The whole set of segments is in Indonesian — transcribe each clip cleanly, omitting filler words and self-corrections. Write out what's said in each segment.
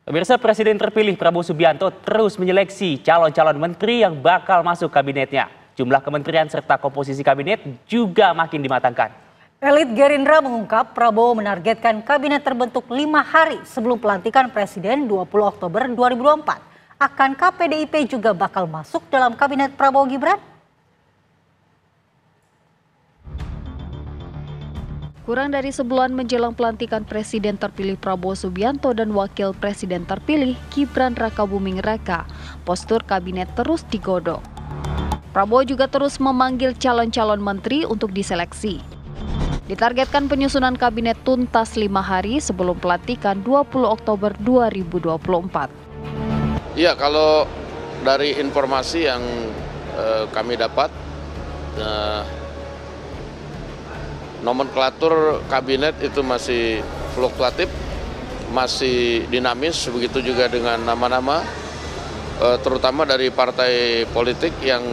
Pemirsa, Presiden terpilih Prabowo Subianto terus menyeleksi calon-calon menteri yang bakal masuk kabinetnya. Jumlah kementerian serta komposisi kabinet juga makin dimatangkan. Elit Gerindra mengungkap Prabowo menargetkan kabinet terbentuk 5 hari sebelum pelantikan Presiden 20 Oktober 2024. Akankah PDIP juga bakal masuk dalam kabinet Prabowo Gibran? Kurang dari sebulan menjelang pelantikan Presiden terpilih Prabowo Subianto dan Wakil Presiden terpilih Gibran Rakabuming Raka, postur kabinet terus digodok. Prabowo juga terus memanggil calon-calon menteri untuk diseleksi. Ditargetkan penyusunan kabinet tuntas 5 hari sebelum pelantikan 20 Oktober 2024. Iya, kalau dari informasi yang kami dapat, nomenklatur kabinet itu masih fluktuatif, masih dinamis, begitu juga dengan nama-nama, terutama dari partai politik yang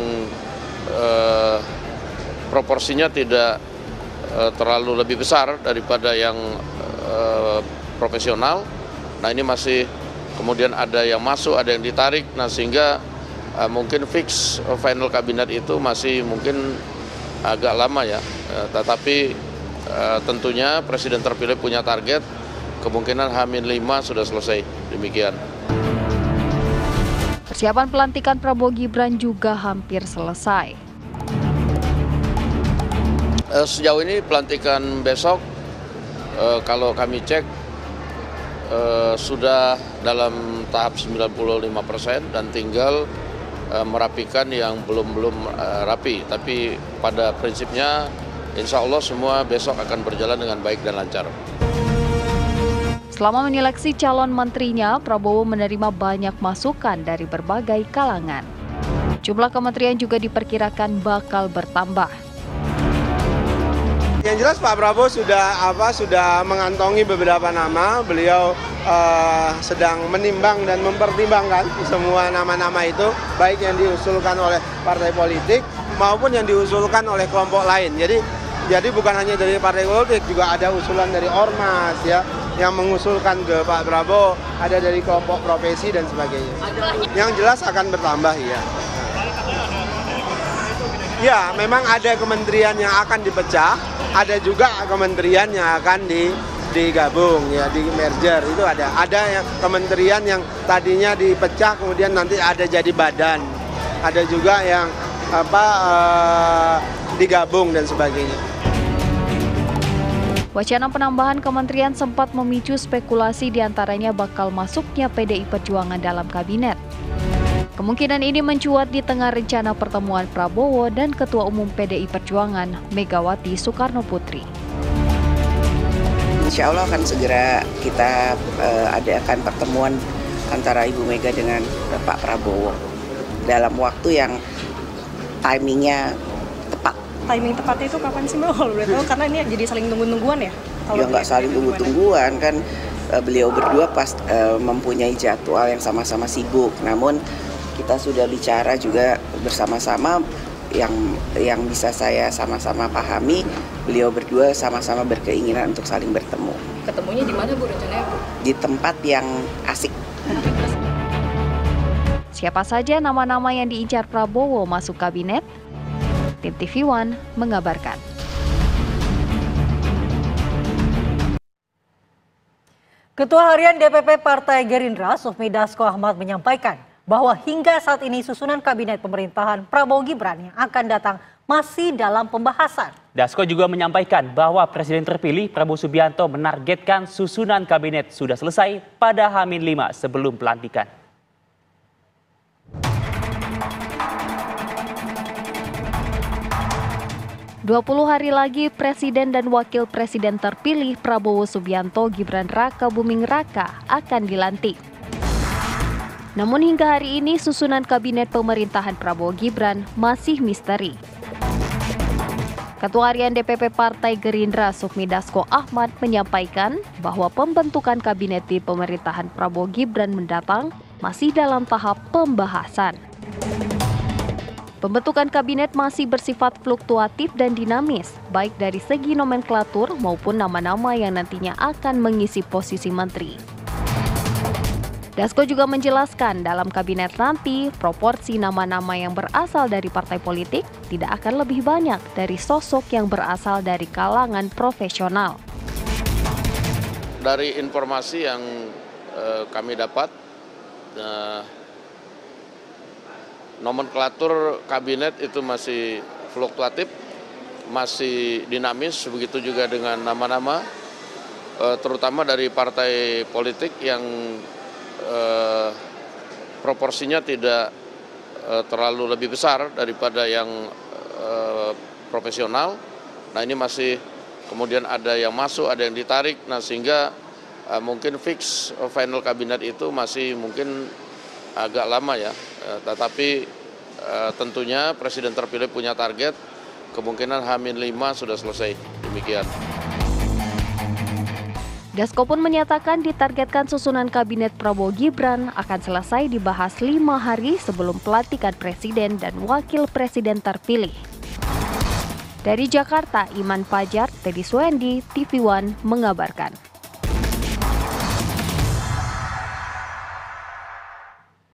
proporsinya tidak terlalu lebih besar daripada yang profesional. Nah, ini masih kemudian ada yang masuk, ada yang ditarik, nah sehingga mungkin fix final kabinet itu masih mungkin agak lama ya, tetapi tentunya Presiden terpilih punya target, kemungkinan H-5 sudah selesai, demikian. Persiapan pelantikan Prabowo Gibran juga hampir selesai. Sejauh ini pelantikan besok, kalau kami cek, sudah dalam tahap 95% dan tinggal merapikan yang belum rapi, tapi pada prinsipnya insya Allah semua besok akan berjalan dengan baik dan lancar. Selama menyeleksi calon menterinya, Prabowo menerima banyak masukan dari berbagai kalangan. Jumlah kementerian juga diperkirakan bakal bertambah. Yang jelas Pak Prabowo sudah mengantongi beberapa nama. Beliau sedang menimbang dan mempertimbangkan semua nama-nama itu, baik yang diusulkan oleh partai politik maupun yang diusulkan oleh kelompok lain. Jadi bukan hanya dari partai politik, juga ada usulan dari ormas ya yang mengusulkan ke Pak Prabowo, ada dari kelompok profesi dan sebagainya. Yang jelas akan bertambah ya. Ya, memang ada kementerian yang akan dipecah, ada juga kementerian yang akan digabung ya, di merger itu ada. Ada yang kementerian yang tadinya dipecah kemudian nanti ada jadi badan. Ada juga yang digabung dan sebagainya. Wacana penambahan kementerian sempat memicu spekulasi diantaranya bakal masuknya PDI Perjuangan dalam kabinet. Kemungkinan ini mencuat di tengah rencana pertemuan Prabowo dan Ketua Umum PDI Perjuangan Megawati Soekarno Putri. Insya Allah akan segera kita adakan pertemuan antara Ibu Mega dengan Pak Prabowo dalam waktu yang timingnya tepat. Timing tepatnya itu kapan sih Mbak? Kalau boleh tahu, karena ini jadi saling tunggu-tungguan ya? Ya nggak saling tunggu-tungguan kan, beliau berdua mempunyai jadwal yang sama-sama sibuk. Namun kita sudah bicara juga bersama-sama yang bisa saya sama-sama pahami, beliau berdua sama-sama berkeinginan untuk saling bertemu. Ketemunya di mana Bu rencananya Bu? Di tempat yang asik. Siapa saja nama-nama yang diincar Prabowo masuk kabinet? Tim TV One mengabarkan. Ketua Harian DPP Partai Gerindra, Sufmi Dasko Ahmad menyampaikan bahwa hingga saat ini susunan kabinet pemerintahan Prabowo Gibran yang akan datang masih dalam pembahasan. Dasko juga menyampaikan bahwa Presiden terpilih Prabowo Subianto menargetkan susunan kabinet sudah selesai pada H-5 sebelum pelantikan. "20 hari lagi Presiden dan Wakil Presiden terpilih Prabowo Subianto Gibran Rakabuming Raka akan dilantik. Namun hingga hari ini susunan kabinet pemerintahan Prabowo Gibran masih misteri. Ketua Harian DPP Partai Gerindra Sufmi Dasko Ahmad menyampaikan bahwa pembentukan kabinet di pemerintahan Prabowo Gibran mendatang masih dalam tahap pembahasan. Pembentukan kabinet masih bersifat fluktuatif dan dinamis, baik dari segi nomenklatur maupun nama-nama yang nantinya akan mengisi posisi menteri. Dasko juga menjelaskan dalam kabinet nanti, proporsi nama-nama yang berasal dari partai politik tidak akan lebih banyak dari sosok yang berasal dari kalangan profesional. Dari informasi yang kami dapat, nomenklatur kabinet itu masih fluktuatif, masih dinamis, begitu juga dengan nama-nama, terutama dari partai politik yang proporsinya tidak terlalu lebih besar daripada yang profesional. Nah ini masih kemudian ada yang masuk, ada yang ditarik, nah sehingga mungkin fix final kabinet itu masih mungkin agak lama ya. Tetapi tentunya Presiden terpilih punya target, kemungkinan H-5 sudah selesai, demikian. Dasko pun menyatakan ditargetkan susunan kabinet Prabowo Gibran akan selesai dibahas 5 hari sebelum pelantikan presiden dan wakil presiden terpilih. Dari Jakarta, Iman Fajar, Teddy Suendi, TV One mengabarkan.